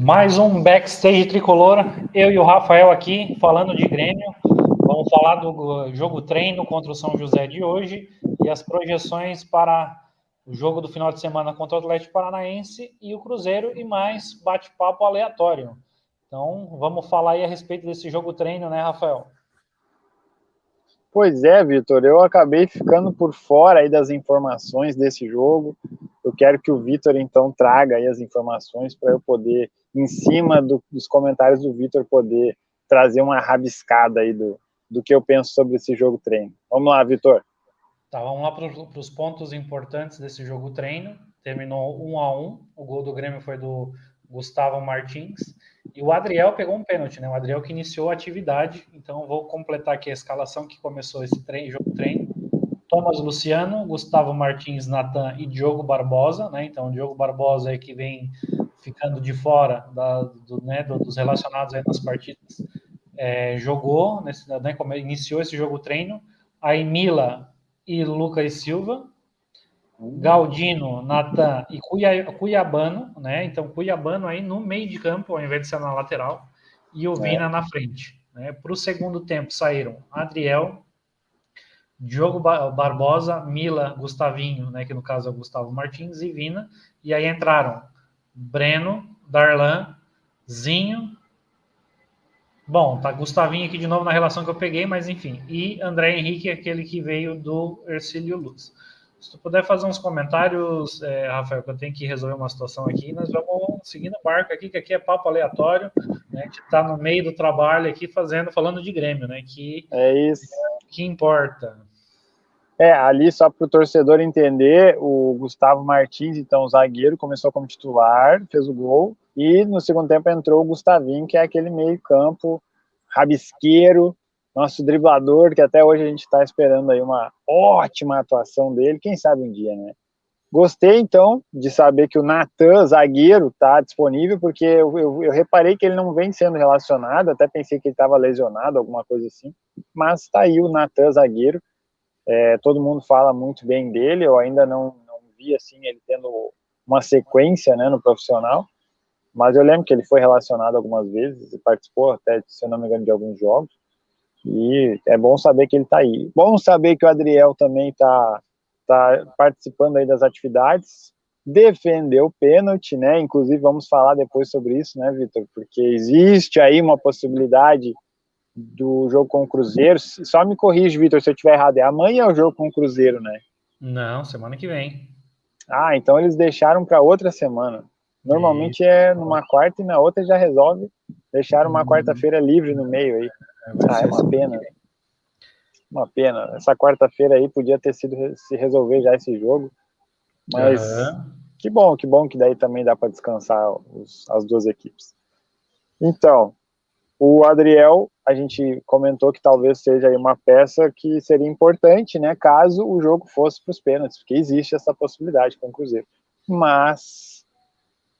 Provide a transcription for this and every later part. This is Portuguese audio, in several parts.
Mais um backstage tricolor, eu e o Rafael aqui falando de Grêmio. Vamos falar do jogo treino contra o São José de hoje e as projeções para o jogo do final de semana contra o Atlético Paranaense e o Cruzeiro e mais bate-papo aleatório. Então, vamos falar aí a respeito desse jogo treino, né, Rafael? Pois é, Vitor, eu acabei ficando por fora aí das informações desse jogo. Eu quero que o Vitor, então, traga aí as informações para eu poder, em cima dos comentários do Vitor, poder trazer uma rabiscada aí do que eu penso sobre esse jogo treino. Vamos lá, Vitor. Tá, vamos lá para os pontos importantes desse jogo treino. Terminou 1-1. O gol do Grêmio foi do Gustavo Martins. E o Adriel pegou um pênalti, né? O Adriel que iniciou a atividade. Então, vou completar aqui a escalação que começou esse jogo treino. Thomas Luciano, Gustavo Martins, Natan e Diogo Barbosa, né? Então, o Diogo Barbosa é que vem ficando de fora dos relacionados aí nas partidas. Jogou, né, iniciou esse jogo treino. Aí Mila e Lucas Silva, Galdino, Natan e Cuiabano, né? Então, Cuiabano aí no meio de campo, ao invés de ser na lateral, e o Vina na frente. Né? Para o segundo tempo saíram Adriel, Diogo Barbosa, Mila, Gustavinho, né? Que no caso é o Gustavo Martins, e Vina. E aí entraram Breno, Darlan, Zinho. Bom, tá Gustavinho aqui de novo na relação que eu peguei, mas enfim. E André Henrique, aquele que veio do Ercílio Luz. Se tu puder fazer uns comentários, Rafael, que eu tenho que resolver uma situação aqui, nós vamos seguindo o barco aqui, que aqui é papo aleatório, né? A gente tá no meio do trabalho aqui falando de Grêmio, né? É isso. Que importa. Ali só para o torcedor entender, o Gustavo Martins, então zagueiro, começou como titular, fez o gol, e no segundo tempo entrou o Gustavinho, que é aquele meio campo rabisqueiro, nosso driblador, que até hoje a gente está esperando aí uma ótima atuação dele, quem sabe um dia, né? Gostei, então, de saber que o Natan, zagueiro, está disponível, porque eu reparei que ele não vem sendo relacionado, até pensei que ele estava lesionado, alguma coisa assim, mas está aí o Natan, zagueiro. Todo mundo fala muito bem dele, eu ainda não vi assim, ele tendo uma sequência, né, no profissional, mas eu lembro que ele foi relacionado algumas vezes, participou até, se eu não me engano, de alguns jogos, e é bom saber que ele está aí. Bom saber que o Adriel também está participando aí das atividades, defendeu o pênalti, né, inclusive vamos falar depois sobre isso, né, Vitor, porque existe aí uma possibilidade do jogo com o Cruzeiro. Só me corrige, Vitor, se eu estiver errado. Amanhã é o jogo com o Cruzeiro, né? Não, semana que vem. Então eles deixaram para outra semana. Normalmente é numa quarta e na outra já resolve. Deixaram uma quarta-feira livre no meio aí. É uma pena. Uma pena. Essa quarta-feira aí podia ter sido se resolver já esse jogo. Mas que bom que daí também dá para descansar as duas equipes. Então, o Adriel, a gente comentou que talvez seja aí uma peça que seria importante, né, caso o jogo fosse para os pênaltis, porque existe essa possibilidade com o Cruzeiro. Mas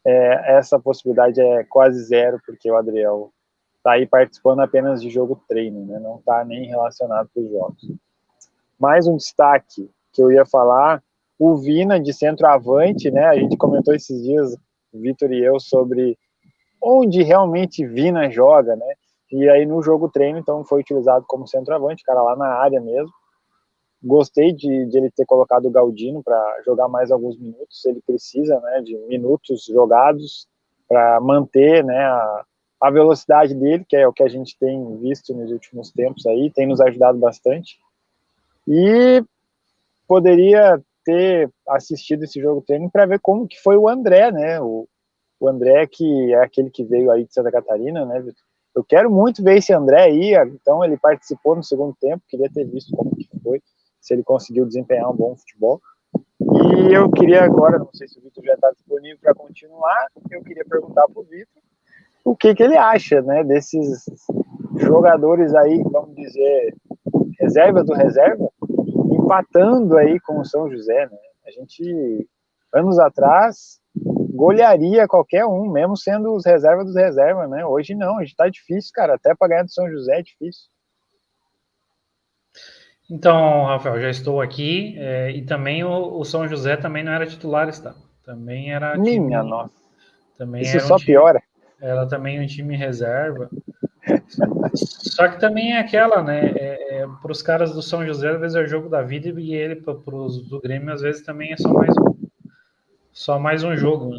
essa possibilidade é quase zero, porque o Adriel está aí participando apenas de jogo treino, né, não está nem relacionado com os jogos. Mais um destaque que eu ia falar, o Vina de centroavante, né, a gente comentou esses dias, Vitor e eu, sobre onde realmente Vina joga, né? E aí no jogo treino, então, foi utilizado como centroavante, cara lá na área mesmo. Gostei de ele ter colocado o Galdino para jogar mais alguns minutos, ele precisa, né, de minutos jogados para manter, né, a velocidade dele, que é o que a gente tem visto nos últimos tempos aí, tem nos ajudado bastante. E poderia ter assistido esse jogo treino para ver como que foi o André, né, o André, que é aquele que veio aí de Santa Catarina, né, Vitor? Eu quero muito ver esse André aí, então ele participou no segundo tempo, queria ter visto como que foi, se ele conseguiu desempenhar um bom futebol. E eu queria agora, não sei se o Vitor já está disponível para continuar, eu queria perguntar para o Vitor o que ele acha, né, desses jogadores aí, vamos dizer, reserva do reserva, empatando aí com o São José, né? A gente, anos atrás, golearia qualquer um, mesmo sendo os reservas dos reservas, né? Hoje não, hoje tá difícil, cara, até para ganhar do São José é difícil. Então, Rafael, já estou aqui, e também o São José também não era titular, está? Também era Minha time, nossa, também isso era um só time, piora. Ela também é um time reserva. Só que também é aquela, né? Para os caras do São José, às vezes é o jogo da vida, e ele, para os do Grêmio, às vezes também é só mais um jogo.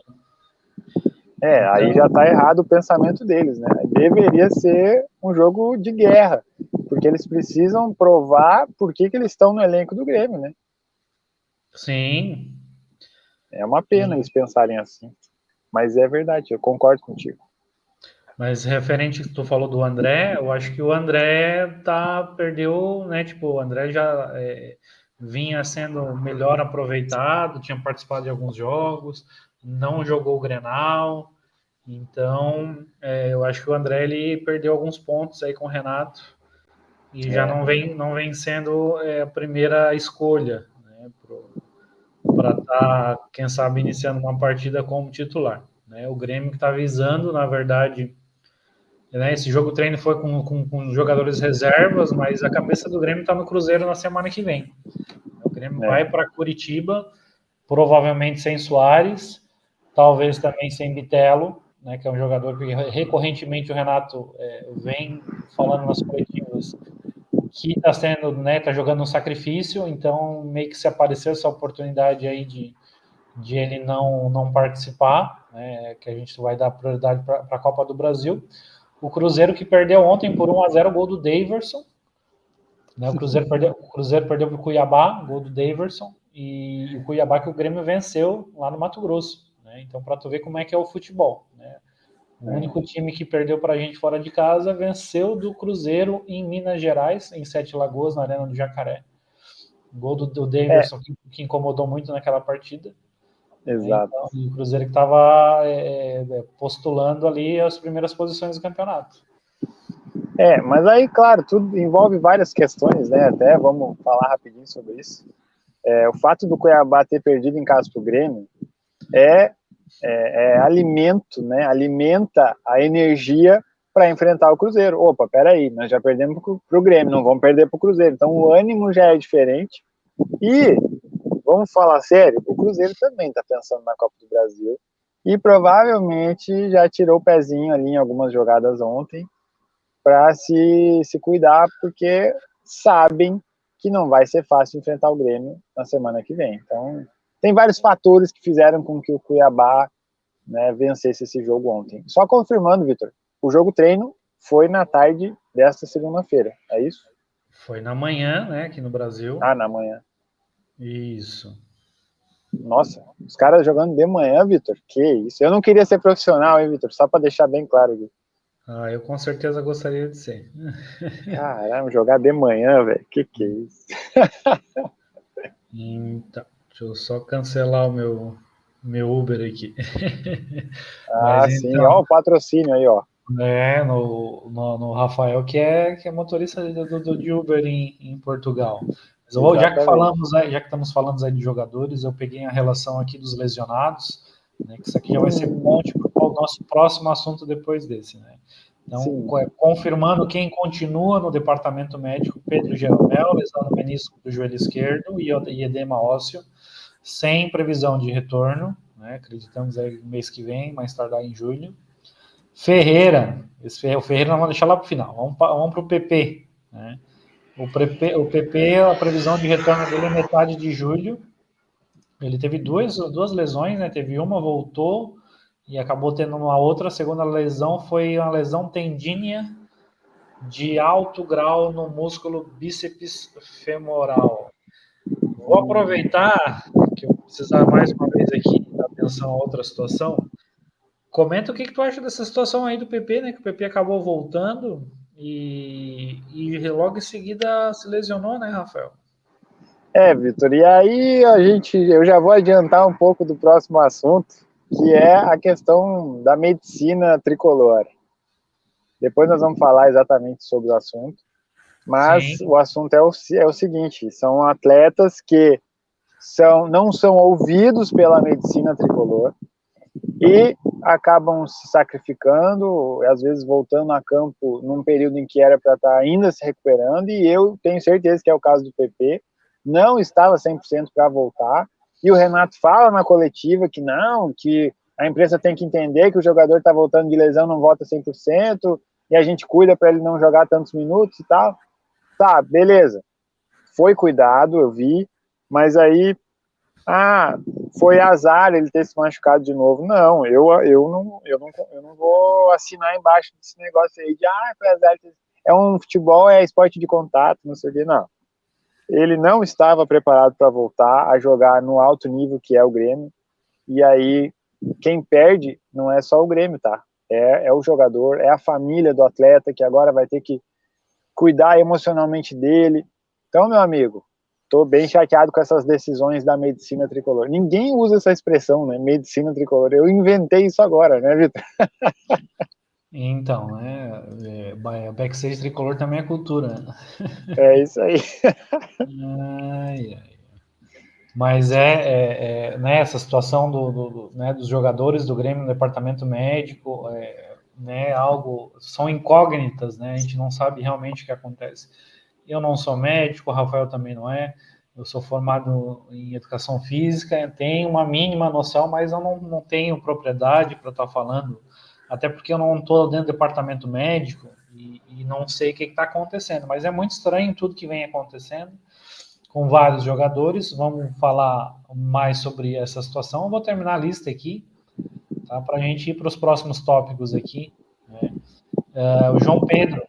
Né? Aí Então, já tá errado o pensamento deles, né? Deveria ser um jogo de guerra, porque eles precisam provar por que eles estão no elenco do Grêmio, né? sim. É uma pena eles pensarem assim. Mas é verdade, eu concordo contigo. Mas referente que tu falou do André, eu acho que o André perdeu, né? Tipo, o André já vinha sendo melhor aproveitado, tinha participado de alguns jogos, não jogou o Grenal, então eu acho que o André ele perdeu alguns pontos aí com o Renato e já não vem sendo a primeira escolha, né? Para estar, quem sabe, iniciando uma partida como titular. Né? O Grêmio que está visando, na verdade, né, esse jogo treino foi com jogadores reservas, mas a cabeça do Grêmio está no Cruzeiro na semana que vem. O Grêmio vai para Curitiba, provavelmente sem Soares, talvez também sem Bitelo, né, que é um jogador que recorrentemente o Renato vem falando nas coletivas que está sendo, né, tá jogando um sacrifício, então meio que se apareceu essa oportunidade aí de ele não participar, né, que a gente vai dar prioridade para a Copa do Brasil. O Cruzeiro que perdeu ontem por 1-0 o gol do Daverson. Né, o Cruzeiro perdeu para o Cuiabá, gol do Daverson, e o Cuiabá que o Grêmio venceu lá no Mato Grosso. Né, então, para tu ver como é que é o futebol. Né, o único time que perdeu para a gente fora de casa venceu do Cruzeiro em Minas Gerais, em Sete Lagoas, na Arena do Jacaré. Gol do Daverson, que incomodou muito naquela partida. Exato. Então, o Cruzeiro que estava postulando ali as primeiras posições do campeonato. Mas aí, claro, tudo envolve várias questões, né? Até vamos falar rapidinho sobre isso. O fato do Cuiabá ter perdido em casa para o Grêmio é alimento, né? Alimenta a energia para enfrentar o Cruzeiro. Opa, peraí, nós já perdemos para o Grêmio, não vamos perder para o Cruzeiro. Então o ânimo já é diferente. E, vamos falar sério, o Cruzeiro também está pensando na Copa do Brasil e provavelmente já tirou o pezinho ali em algumas jogadas ontem para se cuidar, porque sabem que não vai ser fácil enfrentar o Grêmio na semana que vem. Então, tem vários fatores que fizeram com que o Cuiabá, né, vencesse esse jogo ontem. Só confirmando, Vitor, o jogo treino foi na tarde desta segunda-feira, é isso? Foi na manhã, né, aqui no Brasil. Na manhã. Isso. Nossa, os caras jogando de manhã, Vitor, que isso. Eu não queria ser profissional, hein, Vitor, só para deixar bem claro, Vitor. Eu com certeza gostaria de ser. Caramba, jogar de manhã, velho, que é isso? Então, deixa eu só cancelar o meu Uber aqui. Ah, Mas sim, então, ó o patrocínio aí, ó. no Rafael, que é motorista de Uber em Portugal. Mas Exatamente. já que estamos falando aí de jogadores, eu peguei a relação aqui dos lesionados, né, que isso aqui já vai ser ponte para o nosso próximo assunto depois desse, né? Então, Sim. confirmando quem continua no departamento médico, Pedro Jeromel, lesão no menisco do joelho esquerdo e edema ósseo, sem previsão de retorno, né? Acreditamos aí no mês que vem, mais tardar em julho. Ferreira, o Ferreira nós vamos deixar lá para o final. Vamos para o PP. Né? O PP, a previsão de retorno dele é metade de julho. Ele teve duas lesões, né? Teve uma, voltou e acabou tendo uma outra. A segunda lesão foi uma lesão tendínea de alto grau no músculo bíceps femoral. Vou aproveitar que eu vou precisar mais uma vez aqui dar atenção a outra situação. Comenta o que tu acha dessa situação aí do PP, né? Que o PP acabou voltando e logo em seguida se lesionou, né, Rafael? Vitor, e aí eu já vou adiantar um pouco do próximo assunto, que é a questão da medicina tricolor. Depois nós vamos falar exatamente sobre o assunto, mas Sim. o assunto é o seguinte: são atletas que não são ouvidos pela medicina tricolor e acabam se sacrificando, às vezes voltando a campo num período em que era para estar ainda se recuperando, e eu tenho certeza que é o caso do PP, não estava 100% para voltar, e o Renato fala na coletiva que não, que a imprensa tem que entender que o jogador está voltando de lesão, não volta 100%, e a gente cuida para ele não jogar tantos minutos e tal. Tá, beleza. Foi cuidado, eu vi, mas aí, foi azar ele ter se machucado de novo. Não, eu não vou assinar embaixo desse negócio aí de, foi azar. É um futebol, é esporte de contato, não sei o que, não. Ele não estava preparado para voltar a jogar no alto nível que é o Grêmio, e aí quem perde não é só o Grêmio, tá? É o jogador, é a família do atleta que agora vai ter que cuidar emocionalmente dele. Então, meu amigo, tô bem chateado com essas decisões da medicina tricolor. Ninguém usa essa expressão, né? Medicina tricolor. Eu inventei isso agora, né, Vitor? Então, backstage tricolor também é cultura. É isso aí. Ai, ai. Mas né, essa situação né, dos jogadores do Grêmio no departamento médico, né, são incógnitas, né? A gente não sabe realmente o que acontece. Eu não sou médico, o Rafael também não é. Eu sou formado em educação física, tenho uma mínima noção, mas eu não tenho propriedade para estar falando, até porque eu não estou dentro do departamento médico e não sei o que está acontecendo. Mas é muito estranho tudo que vem acontecendo com vários jogadores. Vamos falar mais sobre essa situação. Eu vou terminar a lista aqui, tá? Para a gente ir para os próximos tópicos aqui. Né? O João Pedro,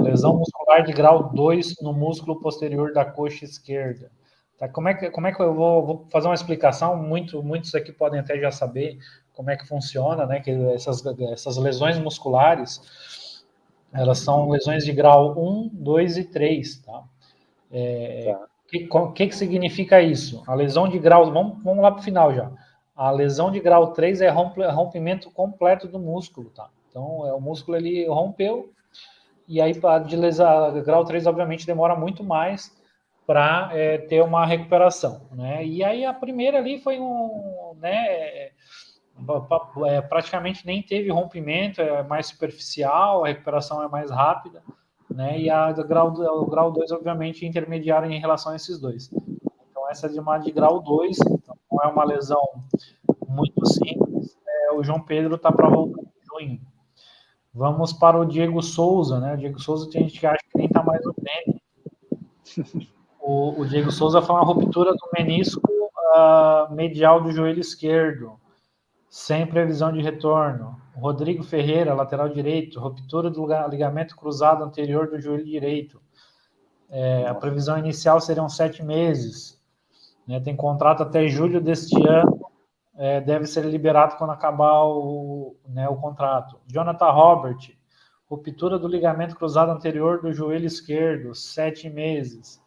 lesão muscular de grau 2 no músculo posterior da coxa esquerda. Tá? Como é que eu vou fazer uma explicação? Muitos aqui podem até já saber como é que funciona, né? Que essas lesões musculares, elas são lesões de grau 1, 2 e 3, tá? Tá. O que significa isso? A lesão de grau, vamos lá para o final já. A lesão de grau 3 é rompimento completo do músculo, tá? Então, o músculo ele rompeu, e aí de lesão, grau 3 obviamente demora muito mais para ter uma recuperação, né? E aí a primeira ali foi praticamente nem teve rompimento, é mais superficial, a recuperação é mais rápida, né? E o grau 2, obviamente, é intermediário em relação a esses dois. Então, essa é de grau 2, então não é uma lesão muito simples. O João Pedro está para voltar em junho. Vamos para o Diego Souza, né? O Diego Souza tem gente que acha que nem está mais no Grêmio. O Diego Souza foi uma ruptura do menisco medial do joelho esquerdo, sem previsão de retorno. Rodrigo Ferreira, lateral direito, ruptura do ligamento cruzado anterior do joelho direito. A previsão inicial seriam 7 meses. Né? Tem contrato até julho deste ano. Deve ser liberado quando acabar o contrato. Jonathan Robert, ruptura do ligamento cruzado anterior do joelho esquerdo, 7 meses.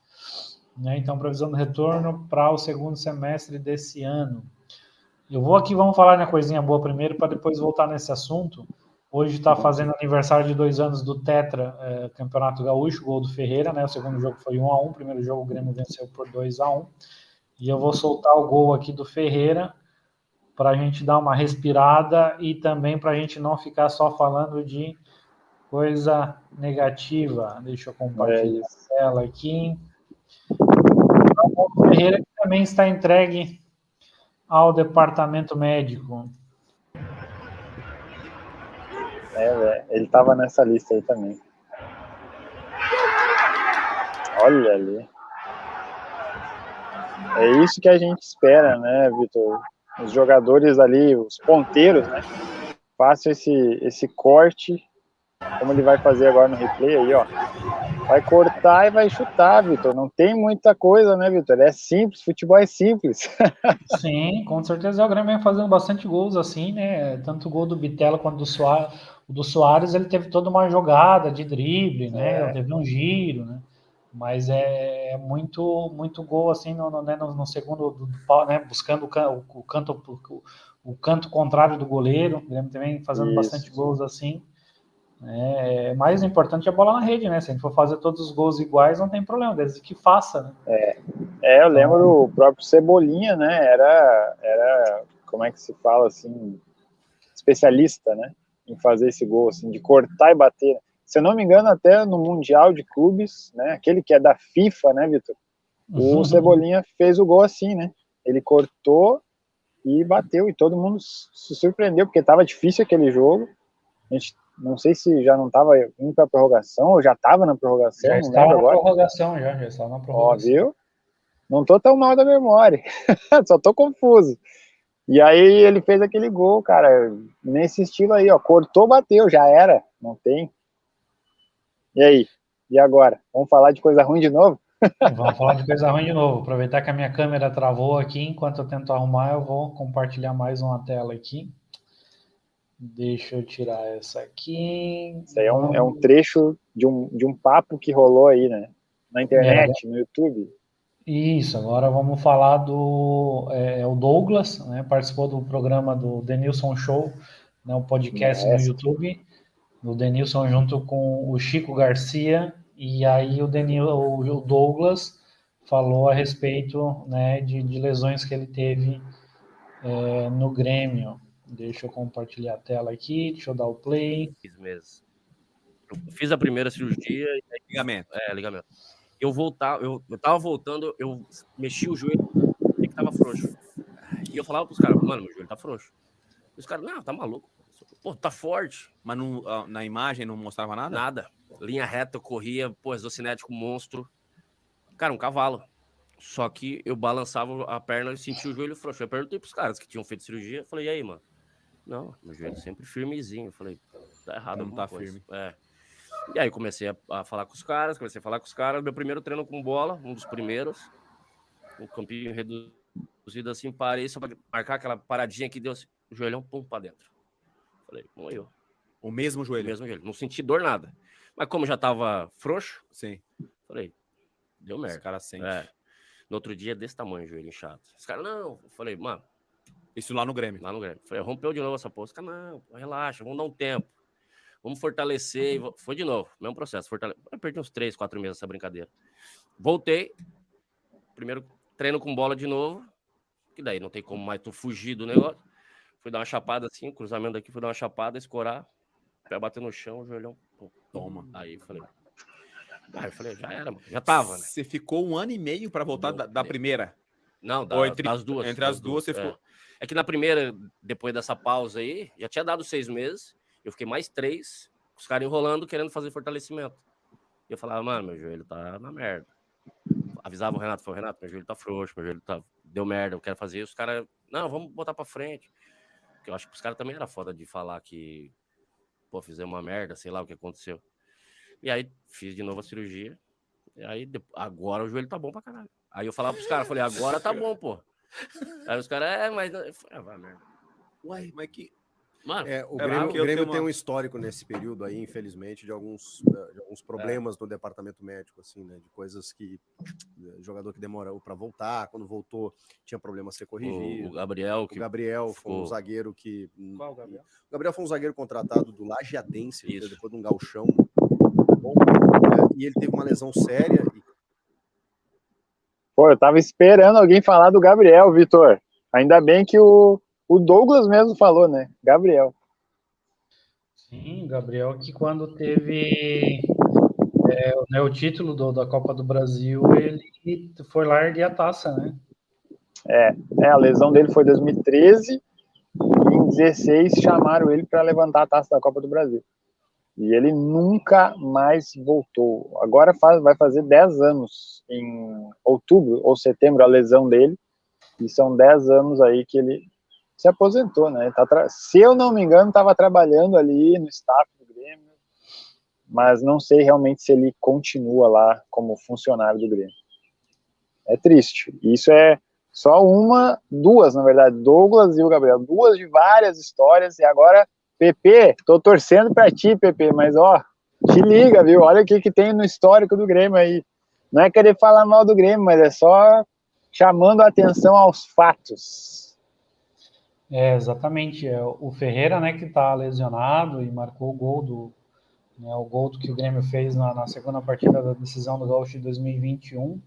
Né? Então, previsão de retorno para o segundo semestre desse ano. Vamos falar na coisinha boa primeiro, para depois voltar nesse assunto. Hoje está fazendo aniversário de 2 anos do Tetra, Campeonato Gaúcho, gol do Ferreira, né? O segundo jogo foi 1-1, o primeiro jogo o Grêmio venceu por 2-1. E eu vou soltar o gol aqui do Ferreira, para a gente dar uma respirada e também para a gente não ficar só falando de coisa negativa. Deixa eu compartilhar a tela aqui. O Ferreira que também está entregue ao departamento médico. Ele estava nessa lista aí também. Olha ali. É isso que a gente espera, né, Vitor? Os jogadores ali, os ponteiros, né? Façam esse corte, como ele vai fazer agora no replay aí, ó. Vai cortar e vai chutar, Vitor. Não tem muita coisa, né, Vitor? É simples, futebol é simples. Sim, com certeza o Grêmio vem fazendo bastante gols assim, né? Tanto o gol do Bitelo quanto do Soares. O do Soares, ele teve toda uma jogada de drible, né? Teve um giro, né? Mas é muito gol assim no segundo do pau, né? Buscando o canto contrário do goleiro. O Grêmio também fazendo bastante gols assim. Mais importante é a bola na rede, né? Se a gente for fazer todos os gols iguais, não tem problema, desde que faça, né? Eu lembro o próprio Cebolinha, né? Era, como é que se fala assim, especialista, né? Em fazer esse gol, assim, de cortar e bater. Se eu não me engano, até no Mundial de Clubes, né? Aquele que é da FIFA, né, Vitor? O Cebolinha fez o gol assim, né? Ele cortou e bateu, e todo mundo se surpreendeu, porque estava difícil aquele jogo. A gente não sei se já não estava indo para a prorrogação, ou já estava na prorrogação, Já não estava lembro na agora. prorrogação, já estava na Ó, prorrogação. viu? Não tô tão mal da memória, só tô confuso. E aí ele fez aquele gol, cara, nesse estilo aí, ó, cortou, bateu, já era, não tem. E aí? E agora? Vamos falar de coisa ruim de novo? Vamos falar de coisa ruim de novo. Aproveitar que a minha câmera travou aqui, enquanto eu tento arrumar, eu vou compartilhar mais uma tela aqui. Deixa eu tirar essa aqui. Isso aí é um trecho de um papo que rolou aí, né? Na internet, no YouTube. Isso, agora vamos falar do o Douglas, né? Participou do programa do Denilson Show, né? Um podcast no YouTube, do Denilson junto com o Chico Garcia, e aí o Douglas falou a respeito, né, de lesões que ele teve no Grêmio. Deixa eu compartilhar a tela aqui, deixa eu dar o play. 6 meses. Eu fiz a primeira cirurgia. Ligamento. Ligamento. Eu tava voltando, eu mexi o joelho e que tava frouxo. E eu falava pros caras, mano, meu joelho tá frouxo. E os caras, não, tá maluco. Pô, tá forte. Mas na imagem não mostrava nada? Nada. Linha reta, eu corria, pô, exocinético monstro. Cara, um cavalo. Só que eu balançava a perna e sentia o joelho frouxo. Eu perguntei pros caras que tinham feito cirurgia, eu falei, e aí, mano? Não, meu joelho sempre firmezinho. Eu falei, tá errado. Não tá firme. E aí comecei a falar com os caras, Meu primeiro treino com bola, um dos primeiros. Um campinho reduzido assim, parei só pra marcar aquela paradinha que deu assim, o joelhão, pum, pra dentro. Falei, morreu. O mesmo joelho? O mesmo joelho. Não senti dor, nada. Mas como já tava frouxo, sim, falei, deu merda. Os caras sentem. No outro dia, desse tamanho, o joelho inchado. Os caras, não. Eu falei, mano. Isso lá no Grêmio? Lá no Grêmio. Falei, rompeu de novo essa porra. Os caras, não, relaxa, vamos dar um tempo. Vamos fortalecer. Foi de novo, mesmo processo. Eu perdi uns 3, 4 meses essa brincadeira. Voltei. Primeiro treino com bola de novo. Que daí não tem como mais tu fugir do negócio. Fui dar uma chapada assim, cruzamento daqui, fui dar uma chapada, escorar. Pé bater no chão, o joelhão. Pô, toma. Aí eu falei, já era, mano. Já tava, né? Você ficou 1 ano e meio pra voltar da primeira? Não, das duas. Entre as duas você ficou... É que na primeira, depois dessa pausa aí, já tinha dado 6 meses. Eu fiquei mais 3, os caras enrolando, querendo fazer fortalecimento. E eu falava, mano, meu joelho tá na merda. Avisava o Renato, falou, Renato, meu joelho tá frouxo, meu joelho deu merda, eu quero fazer isso. Os caras, não, vamos botar pra frente. Porque eu acho que os caras também era foda de falar que, pô, fizemos uma merda, sei lá o que aconteceu. E aí, fiz de novo a cirurgia. E aí, agora o joelho tá bom pra caralho. Aí eu falava pros caras, falei, agora tá bom, pô. Aí os caras, mas... vai merda. Uai, mas que... Mano, o Grêmio tem um histórico nesse período aí, infelizmente, de alguns problemas no departamento médico, assim, né? De coisas que jogador que demorou para voltar, quando voltou tinha problema a ser corrigido. O Gabriel foi um zagueiro que... Qual o Gabriel? O Gabriel foi um zagueiro contratado do Lajeadense, depois de um gauchão. E ele teve uma lesão séria. Pô, eu tava esperando alguém falar do Gabriel, Vitor. Ainda bem que o Douglas mesmo falou, né? Gabriel. Sim, Gabriel, que quando teve o título da Copa do Brasil, ele foi lá erguer a taça, né? A lesão dele foi em 2013 e em 2016 chamaram ele para levantar a taça da Copa do Brasil. E ele nunca mais voltou. Agora vai fazer 10 anos em outubro ou setembro a lesão dele, e são 10 anos aí que ele se aposentou, né? Se eu não me engano, estava trabalhando ali no staff do Grêmio, mas não sei realmente se ele continua lá como funcionário do Grêmio. É triste. Isso é só duas, na verdade, Douglas e o Gabriel, duas de várias histórias, e agora, Pepe, tô torcendo para ti, Pepe, mas ó, te liga, viu? Olha o que tem no histórico do Grêmio aí. Não é querer falar mal do Grêmio, mas é só chamando a atenção aos fatos. Exatamente. O Ferreira, né, que está lesionado e marcou o gol o gol que o Grêmio fez na segunda partida da decisão do Gaúcho de 2021.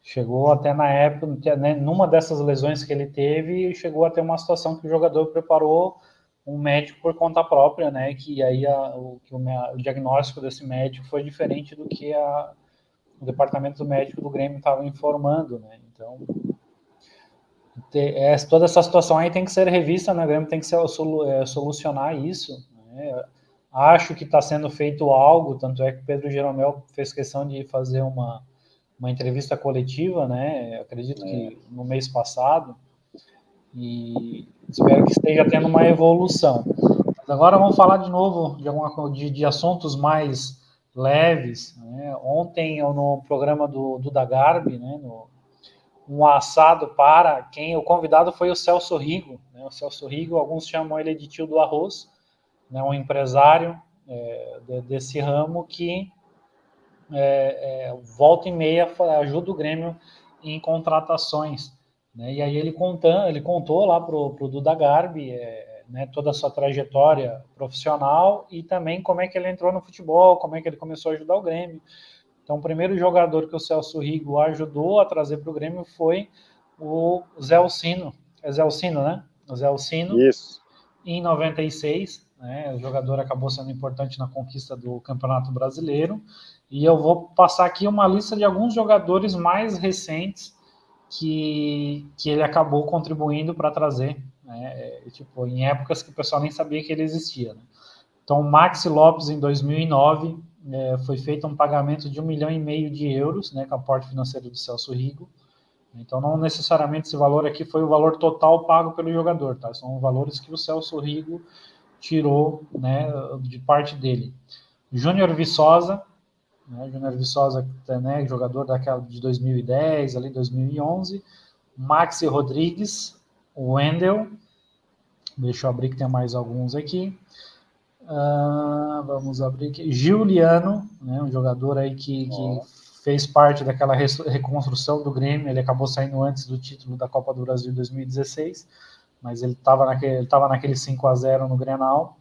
Chegou até na época, né, numa dessas lesões que ele teve, chegou a ter uma situação que o jogador preparou um médico por conta própria, né, que aí o diagnóstico desse médico foi diferente do que o departamento médico do Grêmio estava informando, né, então Toda essa situação aí tem que ser revista, né? O Grêmio tem que solucionar isso, né? Acho que está sendo feito algo, tanto é que o Pedro Jeromel fez questão de fazer uma entrevista coletiva, né? Acredito que no mês passado, e espero que esteja tendo uma evolução. Mas agora vamos falar de novo de assuntos mais leves, né? Ontem, no programa do Duda Garbi, né? Um assado para quem o convidado foi o Celso Rigo, né? O Celso Rigo, alguns chamam ele de tio do arroz, né? Um empresário desse ramo que volta e meia ajuda o Grêmio em contratações, né? E aí ele contou lá pro Duda Garbi, né, toda a sua trajetória profissional e também como é que ele entrou no futebol, como é que ele começou a ajudar o Grêmio. Então, o primeiro jogador que o Celso Rigo ajudou a trazer para o Grêmio foi o Zé Alcino. É Zé Alcino, né? O Zé Alcino. Isso. Em 96, né? O jogador acabou sendo importante na conquista do Campeonato Brasileiro. E eu vou passar aqui uma lista de alguns jogadores mais recentes que ele acabou contribuindo para trazer, né? Tipo, em épocas que o pessoal nem sabia que ele existia, né? Então, Maxi Lopes, em 2009, foi feito um pagamento de 1,5 milhão de euros, né, com aporte financeiro do Celso Rigo. Então, não necessariamente esse valor aqui foi o valor total pago pelo jogador, tá? São valores que o Celso Rigo tirou, né, de parte dele. Júnior Viçosa, né, né, jogador daquela de 2010, ali 2011. Maxi Rodrigues, o Wendel. Deixa eu abrir que tem mais alguns aqui. Vamos abrir aqui. Juliano, né, um jogador aí que fez parte daquela reconstrução do Grêmio. Ele acabou saindo antes do título da Copa do Brasil em 2016, mas ele estava naquele 5-0 no Grenal.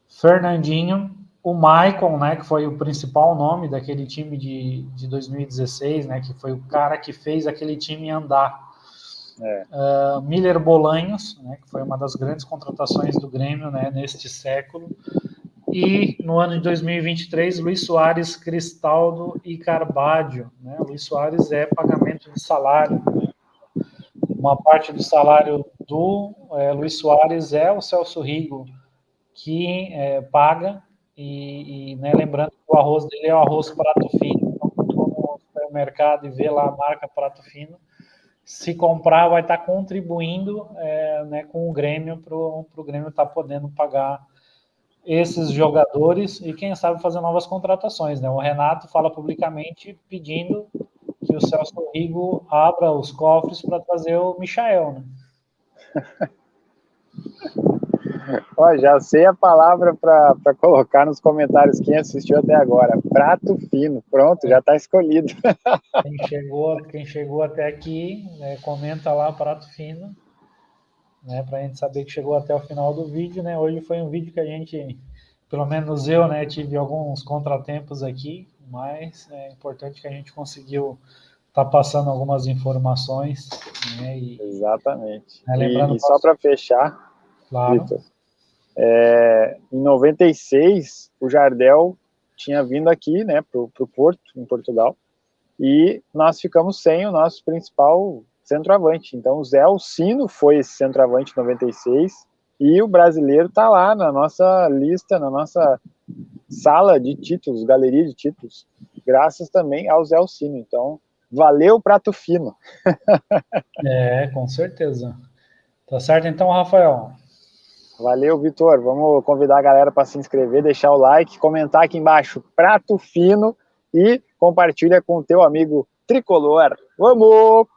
Fernandinho, o Maicon, né, que foi o principal nome daquele time de 2016, né, que foi o cara que fez aquele time andar. Miller Bolanhos, né, que foi uma das grandes contratações do Grêmio, né, neste século. E no ano de 2023, Luiz Soares, Cristaldo e Carbadio, né? Luiz Soares é pagamento de salário, né? Uma parte do salário do Luiz Soares é o Celso Rigo que paga, e né, lembrando que o arroz dele é o arroz prato fino. Então, quando for no supermercado e ver lá a marca prato fino, se comprar, vai estar contribuindo né, com o Grêmio para o Grêmio estar podendo pagar esses jogadores e, quem sabe, fazer novas contratações, né? O Renato fala publicamente pedindo que o Celso Rigo abra os cofres para trazer o Michael, né? Ó, já sei a palavra para colocar nos comentários quem assistiu até agora. Prato fino. Pronto, já está escolhido. Quem chegou até aqui, né, comenta lá prato fino, né, para a gente saber que chegou até o final do vídeo, né? Hoje foi um vídeo que a gente, pelo menos eu, né, tive alguns contratempos aqui, mas é importante que a gente conseguiu estar passando algumas informações, né? Exatamente. Né, lembrando e só para fechar, claro. Vitor, em 96 o Jardel tinha vindo aqui, né, para o Porto, em Portugal, e nós ficamos sem o nosso principal centroavante. Então o Zé Alcino foi esse centroavante em 96, e o brasileiro está lá na nossa lista, na nossa sala de títulos, galeria de títulos, graças também ao Zé Alcino. Então, valeu, prato fino. Com certeza. Tá certo então, Rafael? Valeu, Vitor. Vamos convidar a galera para se inscrever, deixar o like, comentar aqui embaixo, prato fino, e compartilha com o teu amigo tricolor. Vamos!